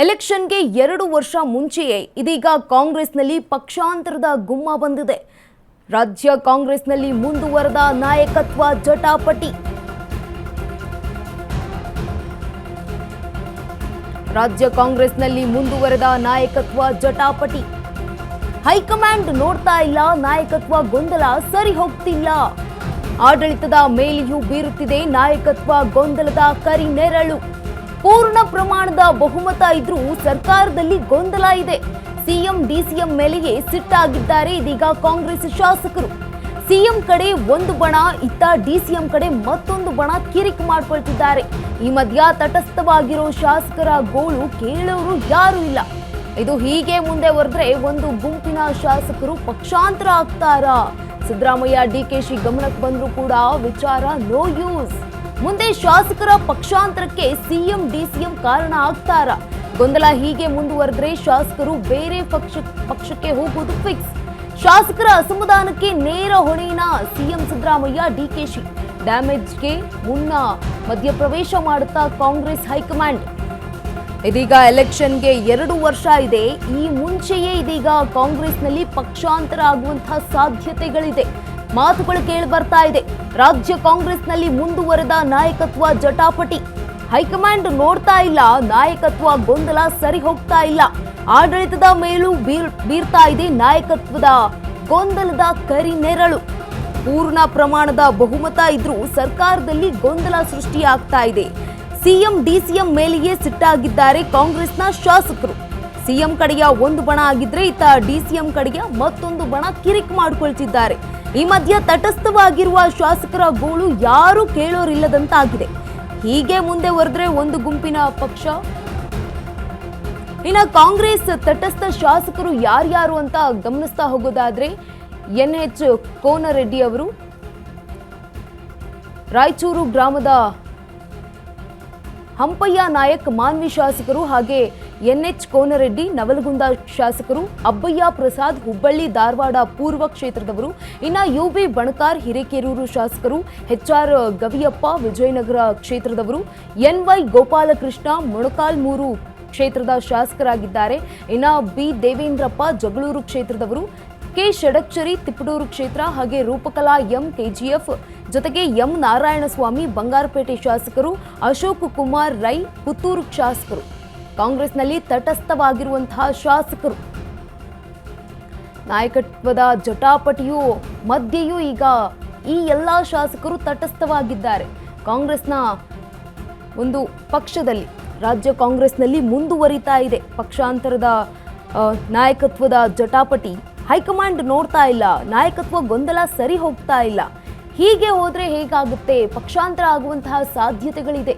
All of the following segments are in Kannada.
ಎಲೆಕ್ಷನ್ಗೆ 2 ವರ್ಷ ಮುಂಚೆಯೇ ಇದೀಗ ಕಾಂಗ್ರೆಸ್ನಲ್ಲಿ ಪಕ್ಷಾಂತರದ ಗುಮ್ಮ ಬಂದಿದೆ. ರಾಜ್ಯ ಕಾಂಗ್ರೆಸ್ನಲ್ಲಿ ಮುಂದುವರೆದ ನಾಯಕತ್ವ ಜಟಾಪಟಿ. ರಾಜ್ಯ ಕಾಂಗ್ರೆಸ್ನಲ್ಲಿ ಮುಂದುವರೆದ ನಾಯಕತ್ವ ಜಟಾಪಟಿ. ಹೈಕಮಾಂಡ್ ನೋಡ್ತಾ ಇಲ್ಲ, ನಾಯಕತ್ವ ಗೊಂದಲ ಸರಿ ಹೋಗ್ತಿಲ್ಲ. ಆಡಳಿತದ ಮೇಲೆಯೂ ಬೀರುತ್ತಿದೆ ನಾಯಕತ್ವ ಗೊಂದಲದ ಕರಿನೆರಳು. ಪೂರ್ಣ ಪ್ರಮಾಣದ ಬಹುಮತ ಇದ್ರೂ ಸರ್ಕಾರದಲ್ಲಿ ಗೊಂದಲ ಇದೆ. ಸಿಎಂ ಡಿಸಿಎಂ ಮೇಲೆಯೇ ಸಿಟ್ಟಾಗಿದ್ದಾರೆ ಇದೀಗ ಕಾಂಗ್ರೆಸ್ ಶಾಸಕರು. ಸಿಎಂ ಕಡೆ ಒಂದು ಬಣ, ಇತ್ತ ಡಿಸಿಎಂ ಕಡೆ ಮತ್ತೊಂದು ಬಣ ಕಿರಿಕ್ ಮಾಡ್ಕೊಳ್ತಿದ್ದಾರೆ. ಈ ಮಧ್ಯ ತಟಸ್ಥವಾಗಿರೋ ಶಾಸಕರ ಗೋಳು ಕೇಳೋರು ಯಾರು ಇಲ್ಲ. ಇದು ಹೀಗೆ ಮುಂದೆ ಹೊರದ್ರೆ ಒಂದು ಗುಂಪಿನ ಶಾಸಕರು ಪಕ್ಷಾಂತರ ಆಗ್ತಾರಾ? ಸಿದ್ದರಾಮಯ್ಯ ಡಿಕೆಶಿ ಗಮನಕ್ಕೆ ಬಂದರೂ ಕೂಡ ವಿಚಾರ ನೋ ಯೂಸ್. ಮುಂದೆ ಶಾಸಕರ ಪಕ್ಷಾಂತರಕ್ಕೆ ಸಿಎಂ ಡಿಸಿಎಂ ಕಾರಣ ಆಗ್ತಾರಾ? ಗೊಂದಲ ಹೀಗೆ ಮುಂದುವರೆದ್ರೆ ಶಾಸಕರು ಬೇರೆ ಪಕ್ಷಕ್ಕೆ ಹೋಗುವುದು ಫಿಕ್ಸ್. ಶಾಸಕರ ಅಸಮಾಧಾನಕ್ಕೆ ನೇರ ಹೊಣೆಯಿನ ಸಿಎಂ ಸಿದ್ದರಾಮಯ್ಯ ಡಿಕೆಶಿ. ಡ್ಯಾಮೇಜ್ಗೆ ಮುನ್ನ ಮಧ್ಯಪ್ರವೇಶ ಮಾಡುತ್ತಾ ಕಾಂಗ್ರೆಸ್ ಹೈಕಮಾಂಡ್. ಇದೀಗ ಎಲೆಕ್ಷನ್ಗೆ 2 ವರ್ಷ ಇದೆ. ಈ ಮುಂಚೆಯೇ ಇದೀಗ ಕಾಂಗ್ರೆಸ್ನಲ್ಲಿ ಪಕ್ಷಾಂತರ ಆಗುವಂತಹ ಸಾಧ್ಯತೆಗಳಿದೆ. ಮಾತುಗಳು ಕೇಳಿ ಬರ್ತಾ ಇದೆ. ರಾಜ್ಯ ಕಾಂಗ್ರೆಸ್ನಲ್ಲಿ ಮುಂದುವರೆದ ನಾಯಕತ್ವ ಜಟಾಪಟಿ. ಹೈಕಮಾಂಡ್ ನೋಡ್ತಾ ಇಲ್ಲ, ನಾಯಕತ್ವ ಗೊಂದಲ ಸರಿ ಹೋಗ್ತಾ ಇಲ್ಲ. ಆಡಳಿತದ ಮೇಲೂ ಬೀರ್ತಾ ಇದೆ ನಾಯಕತ್ವದ ಗೊಂದಲದ ಕರಿನೆರಳು. ಪೂರ್ಣ ಪ್ರಮಾಣದ ಬಹುಮತ ಇದ್ರೂ ಸರ್ಕಾರದಲ್ಲಿ ಗೊಂದಲ ಸೃಷ್ಟಿಯಾಗ್ತಾ ಇದೆ. ಸಿಎಂ ಡಿಸಿಎಂ ಮೇಲೆಯೇ ಸಿಟ್ಟಾಗಿದ್ದಾರೆ ಕಾಂಗ್ರೆಸ್ನ ಶಾಸಕರು. ಸಿಎಂ ಕಡೆಯ ಒಂದು ಬಣ ಆಗಿದ್ರೆ ಇತ್ತ ಡಿಸಿಎಂ ಕಡೆಯ ಮತ್ತೊಂದು ಬಣ ಕಿರಿಕ್ ಮಾಡಿಕೊಳ್ತಿದ್ದಾರೆ. ಈ ಮಧ್ಯ ತಟಸ್ಥವಾಗಿರುವ ಶಾಸಕರ ಗೋಳು ಯಾರು ಕೇಳೋರಿಲ್ಲದಂತಾಗಿದೆ. ಹೀಗೆ ಮುಂದೆ ಹೊರದ್ರೆ ಒಂದು ಗುಂಪಿನ ಪಕ್ಷ. ಇನ್ನು ಕಾಂಗ್ರೆಸ್ ತಟಸ್ಥ ಶಾಸಕರು ಯಾರ್ಯಾರು ಅಂತ ಗಮನಿಸ್ತಾ ಹೋಗೋದಾದ್ರೆ, NH ಕೋನರೆಡ್ಡಿ ಅವರು, ರಾಯಚೂರು ಗ್ರಾಮದ ಹಂಪಯ್ಯ ನಾಯಕ್ ಮಾನ್ವಿ ಶಾಸಕರು, ಹಾಗೆ NH ಕೋನರೆಡ್ಡಿ ನವಲಗುಂದ ಶಾಸಕರು, ಅಬ್ಬಯ್ಯ ಪ್ರಸಾದ್ ಹುಬ್ಬಳ್ಳಿ ಧಾರವಾಡ ಪೂರ್ವ ಕ್ಷೇತ್ರದವರು, ಇನ್ನು UB ಬಣಕಾರ್ ಹಿರೇಕೆರೂರು ಶಾಸಕರು, HR ಗವಿಯಪ್ಪ ವಿಜಯನಗರ ಕ್ಷೇತ್ರದವರು, NY ಗೋಪಾಲಕೃಷ್ಣ ಮೊಳಕಾಲ್ಮೂರು ಕ್ಷೇತ್ರದ ಶಾಸಕರಾಗಿದ್ದಾರೆ. ಇನ್ನು B ದೇವೇಂದ್ರಪ್ಪ ಜಗಳೂರು ಕ್ಷೇತ್ರದವರು, K ಷಡಕ್ಷರಿ ತಿಪಟೂರು ಕ್ಷೇತ್ರ, ಹಾಗೆ ರೂಪಕಲಾ KGF ಜೊತೆಗೆ M ನಾರಾಯಣಸ್ವಾಮಿ ಬಂಗಾರಪೇಟೆ ಶಾಸಕರು, ಅಶೋಕ್ ಕುಮಾರ್ ರೈ ಪುತ್ತೂರು ಶಾಸಕರು. ಕಾಂಗ್ರೆಸ್ನಲ್ಲಿ ತಟಸ್ಥವಾಗಿರುವಂತಹ ಶಾಸಕರು. ನಾಯಕತ್ವದ ಜಟಾಪಟಿಯು ಮಧ್ಯೆಯೂ ಈಗ ಈ ಎಲ್ಲಾ ಶಾಸಕರು ತಟಸ್ಥವಾಗಿದ್ದಾರೆ. ಕಾಂಗ್ರೆಸ್ನ ಒಂದು ಪಕ್ಷದಲ್ಲಿ, ರಾಜ್ಯ ಕಾಂಗ್ರೆಸ್ನಲ್ಲಿ ಮುಂದುವರಿತಾ ಇದೆ ಪಕ್ಷಾಂತರದ ನಾಯಕತ್ವದ ಜಟಾಪಟಿ. ಹೈಕಮಾಂಡ್ ನೋಡ್ತಾ ಇಲ್ಲ, ನಾಯಕತ್ವ ಗೊಂದಲ ಸರಿ ಹೋಗ್ತಾ ಇಲ್ಲ. ಹೀಗೆ ಹೋದ್ರೆ ಹೇಗಾಗುತ್ತೆ? ಪಕ್ಷಾಂತರ ಆಗುವಂತಹ ಸಾಧ್ಯತೆಗಳಿದೆ.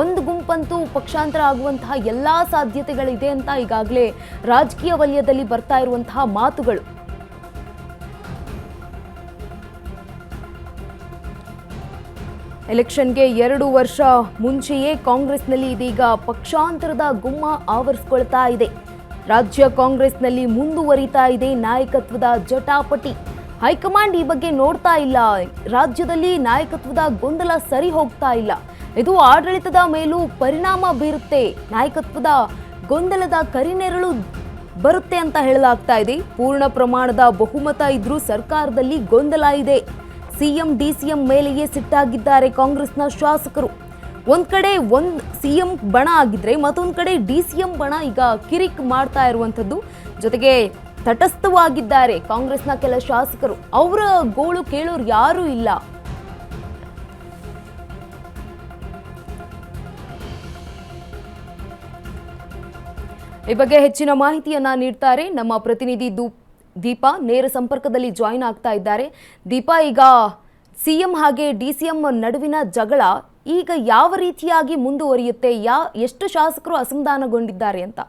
ಒಂದು ಗುಂಪಂತೂ ಪಕ್ಷಾಂತರ ಆಗುವಂತಹ ಎಲ್ಲಾ ಸಾಧ್ಯತೆಗಳಿದೆ ಅಂತ ಈಗಾಗಲೇ ರಾಜಕೀಯ ವಲಯದಲ್ಲಿ ಬರ್ತಾ ಇರುವಂತಹ ಮಾತುಗಳು. ಎಲೆಕ್ಷನ್ಗೆ 2 ವರ್ಷ ಮುಂಚೆಯೇ ಕಾಂಗ್ರೆಸ್ನಲ್ಲಿ ಇದೀಗ ಪಕ್ಷಾಂತರದ ಗುಮ್ಮ ಆವರಿಸಿಕೊಳ್ತಾ ಇದೆ. ರಾಜ್ಯ ಕಾಂಗ್ರೆಸ್ನಲ್ಲಿ ಮುಂದುವರಿತಾ ಇದೆ ನಾಯಕತ್ವದ ಜಟಾಪಟಿ. ಹೈಕಮಾಂಡ್ ಈ ಬಗ್ಗೆ ನೋಡ್ತಾ ಇಲ್ಲ. ರಾಜ್ಯದಲ್ಲಿ ನಾಯಕತ್ವದ ಗೊಂದಲ ಸರಿ ಹೋಗ್ತಾ ಇಲ್ಲ. ಇದು ಆಡಳಿತದ ಮೇಲೂ ಪರಿಣಾಮ ಬೀರುತ್ತೆ. ನಾಯಕತ್ವದ ಗೊಂದಲದ ಕರಿನೆರಳು ಬರುತ್ತೆ ಅಂತ ಹೇಳಲಾಗ್ತಾ ಇದೆ. ಪೂರ್ಣ ಪ್ರಮಾಣದ ಬಹುಮತ ಇದ್ರೂ ಸರ್ಕಾರದಲ್ಲಿ ಗೊಂದಲ ಇದೆ. ಸಿಎಂ ಡಿಸಿಎಂ ಮೇಲೆಯೇ ಸಿಟ್ಟಾಗಿದ್ದಾರೆ ಕಾಂಗ್ರೆಸ್ನ ಶಾಸಕರು. ಒಂದ್ ಕಡೆ ಸಿಎಂ ಬಣ ಆಗಿದ್ರೆ ಮತ್ತೊಂದ್ ಕಡೆ ಡಿಸಿಎಂ ಬಣ ಈಗ ಕಿರಿಕ್ ಮಾಡ್ತಾ ಇರುವಂಥದ್ದು. ಜೊತೆಗೆ ತಟಸ್ಥವಾಗಿದ್ದಾರೆ ಕಾಂಗ್ರೆಸ್ನ ಕೆಲ ಶಾಸಕರು. ಅವರ ಗೋಳು ಕೇಳೋರು ಯಾರೂ ಇಲ್ಲ. ಈ ಬಗ್ಗೆ ಹೆಚ್ಚಿನ ಮಾಹಿತಿಯನ್ನ ನೀಡ್ತಾರೆ ನಮ್ಮ ಪ್ರತಿನಿಧಿ ದೀಪಾ. ನೇರ ಸಂಪರ್ಕದಲ್ಲಿ ಜಾಯಿನ್ ಆಗ್ತಾ ಇದ್ದಾರೆ. ದೀಪಾ, ಈಗ ಸಿಎಂ ಹಾಗೆ ಡಿಸಿಎಂ ನಡುವಿನ ಜಗಳ ಈಗ ಯಾವ ರೀತಿಯಾಗಿ ಮುಂದುವರಿಯುತ್ತೆ? ಎಷ್ಟು ಶಾಸಕರು ಅಸಮಾಧಾನಗೊಂಡಿದ್ದಾರೆ ಅಂತ?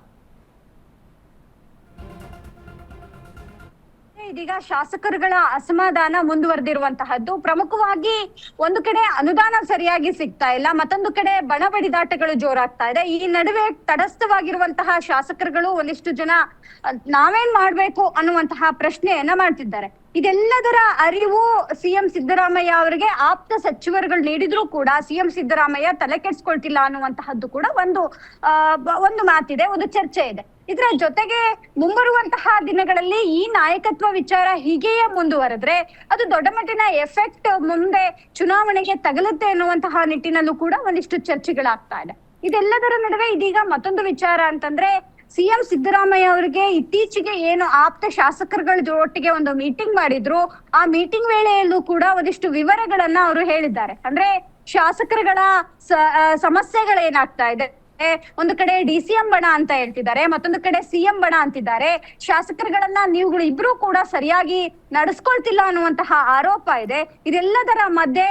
ಇದೀಗ ಶಾಸಕರುಗಳ ಅಸಮಾಧಾನ ಮುಂದುವರೆದಿರುವಂತಹದ್ದು. ಪ್ರಮುಖವಾಗಿ ಒಂದು ಕಡೆ ಅನುದಾನ ಸರಿಯಾಗಿ ಸಿಗ್ತಾ ಇಲ್ಲ, ಮತ್ತೊಂದು ಕಡೆ ಬಣ ಬಡಿದಾಟಗಳು ಜೋರಾಗ್ತಾ ಇದೆ. ಈ ನಡುವೆ ತಟಸ್ಥವಾಗಿರುವಂತಹ ಶಾಸಕರುಗಳು ಒಂದಿಷ್ಟು ಜನ ನಾವೇನ್ ಮಾಡ್ಬೇಕು ಅನ್ನುವಂತಹ ಪ್ರಶ್ನೆಯನ್ನ ಮಾಡ್ತಿದ್ದಾರೆ. ಇದೆಲ್ಲದರ ಅರಿವು ಸಿಎಂ ಸಿದ್ದರಾಮಯ್ಯ ಅವರಿಗೆ ಆಪ್ತ ಸಚಿವರುಗಳು ನೀಡಿದ್ರು ಕೂಡ ಸಿಎಂ ಸಿದ್ದರಾಮಯ್ಯ ತಲೆ ಕೆಡ್ಸ್ಕೊಳ್ತಿಲ್ಲ ಅನ್ನುವಂತಹದ್ದು ಕೂಡ ಒಂದು ಮಾತಿದೆ, ಒಂದು ಚರ್ಚೆ ಇದೆ. ಇದರ ಜೊತೆಗೆ ಮುಂಬರುವಂತಹ ದಿನಗಳಲ್ಲಿ ಈ ನಾಯಕತ್ವ ವಿಚಾರ ಹೀಗೆಯೇ ಮುಂದುವರೆದ್ರೆ ಅದು ದೊಡ್ಡ ಮಟ್ಟಿನ ಎಫೆಕ್ಟ್ ಮುಂದೆ ಚುನಾವಣೆಗೆ ತಗಲುತ್ತೆ ಅನ್ನುವಂತಹ ನಿಟ್ಟಿನಲ್ಲೂ ಕೂಡ ಒಂದಿಷ್ಟು ಚರ್ಚೆಗಳಾಗ್ತಾ ಇದೆ. ಇದೆಲ್ಲದರ ನಡುವೆ ಇದೀಗ ಮತ್ತೊಂದು ವಿಚಾರ ಅಂತಂದ್ರೆ ಸಿಎಂ ಸಿದ್ದರಾಮಯ್ಯ ಅವರಿಗೆ ಇತ್ತೀಚೆಗೆ ಏನು ಆಪ್ತ ಶಾಸಕರುಗಳ ಒಟ್ಟಿಗೆ ಒಂದು ಮೀಟಿಂಗ್ ಮಾಡಿದ್ರು, ಆ ಮೀಟಿಂಗ್ ವೇಳೆಯಲ್ಲೂ ಕೂಡ ಒಂದಿಷ್ಟು ವಿವರಗಳನ್ನ ಅವರು ಹೇಳಿದ್ದಾರೆ. ಅಂದ್ರೆ ಶಾಸಕರುಗಳ ಸಮಸ್ಯೆಗಳೇನಾಗ್ತಾ ಇದೆ, ಒಂದು ಕಡೆ ಡಿಸಿಎಂ ಬಣ ಅಂತ ಹೇಳ್ತಿದ್ದಾರೆ, ಮತ್ತೊಂದು ಕಡೆ ಸಿಎಂ ಬಣ ಅಂತಿದ್ದಾರೆ. ಶಾಸಕರುಗಳನ್ನ ನೀವುಗಳು ಇಬ್ರು ಕೂಡ ಸರಿಯಾಗಿ ನಡೆಸ್ಕೊಳ್ತಿಲ್ಲ ಅನ್ನುವಂತಹ ಆರೋಪ ಇದೆ. ಇದೆಲ್ಲದರ ಮಧ್ಯೆ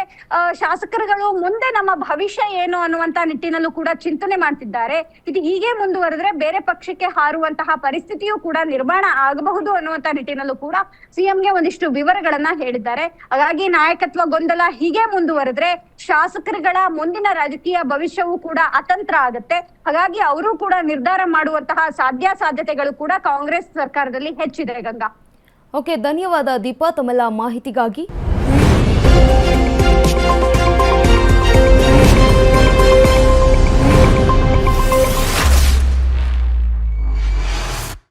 ಶಾಸಕರುಗಳು ಮುಂದೆ ನಮ್ಮ ಭವಿಷ್ಯ ಏನು ಅನ್ನುವಂತಹ ನಿಟ್ಟಿನಲ್ಲೂ ಕೂಡ ಚಿಂತನೆ ಮಾಡ್ತಿದ್ದಾರೆ. ಇದು ಹೀಗೆ ಮುಂದುವರೆದ್ರೆ ಬೇರೆ ಪಕ್ಷಕ್ಕೆ ಹಾರುವಂತಹ ಪರಿಸ್ಥಿತಿಯೂ ಕೂಡ ನಿರ್ಮಾಣ ಆಗಬಹುದು ಅನ್ನುವಂತಹ ನಿಟ್ಟಿನಲ್ಲೂ ಕೂಡ ಸಿಎಂಗೆ ಒಂದಿಷ್ಟು ವಿವರಗಳನ್ನ ಹೇಳಿದ್ದಾರೆ. ಹಾಗಾಗಿ ನಾಯಕತ್ವ ಗೊಂದಲ ಹೀಗೆ ಮುಂದುವರೆದ್ರೆ ಶಾಸಕರುಗಳ ಮುಂದಿನ ರಾಜಕೀಯ ಭವಿಷ್ಯವೂ ಕೂಡ ಅತಂತ್ರ ಆಗುತ್ತೆ. ಹಾಗಾಗಿ ಅವರು ಕೂಡ ನಿರ್ಧಾರ ಮಾಡುವಂತಹ ಸಾಧ್ಯತೆಗಳು ಕೂಡ ಕಾಂಗ್ರೆಸ್ ಸರ್ಕಾರದಲ್ಲಿ ಹೆಚ್ಚಿದೆ. ಗಂಗಾ, ಓಕೆ, ಧನ್ಯವಾದ ದೀಪಾ ತಮ್ಮೆಲ್ಲ ಮಾಹಿತಿಗಾಗಿ.